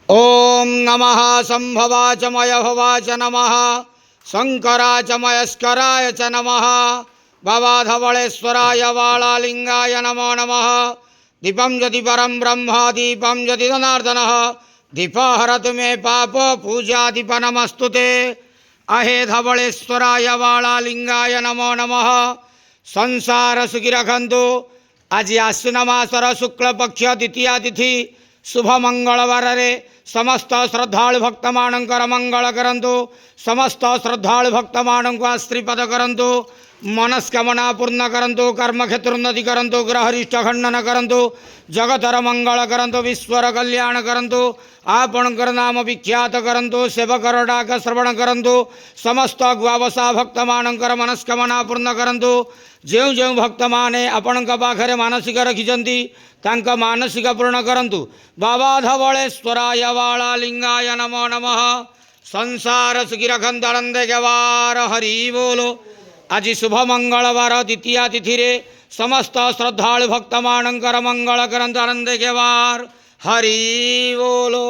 ओम नमः संभवाच मयभवाच नमः शंकराच मयस्कराय च नमः भवाधवलेश्वराय वालालिंगाय नमो नमः दीपं यदि परं ब्रह्म दीपं यदि जनार्दनः दीपहरतु मे पाप पूजा दीप नमस्तुते अहे धवलेश्वराय वालालिंगाय नमो नमः संसार सुखी रखंतु। आज आश्विन मासर शुक्ल पक्ष द्वितीया तिथि शुभ मंगलवार रे समस्त श्रद्धालु भक्त मानकर मंगल करंतु। समस्त श्रद्धालु भक्त मान को आश्रीपद करंतु। मनस्कामना पूर्ण करंतु। कर्म क्षेत्र उन्नति करंतु। ग्रहरिष्ठ खंडन करंतु। जगतर मंगल करंतु। विश्वर कल्याण करंतु। आपणकर नाम विख्यात करंतु। सेवकर डाक श्रवण करंतु। समस्त गुआवसा भक्त मानकर मनस्कामना पूर्ण करंतु। जो जो भक्त माने आपण पाखरे मानसिक रखिंट तांक मानसिक पूर्ण करंतु। बाबा धवलेश्वराय वालालिंगाय नमो नमः। संसार सुखी रखंतु आनंद गवार हरि बोलो। आज शुभ मंगलवार द्वितीया तिथि रे समस्त श्रद्धालु भक्त मानकर मंगल करंतु आनंद गवार हरि बोलो।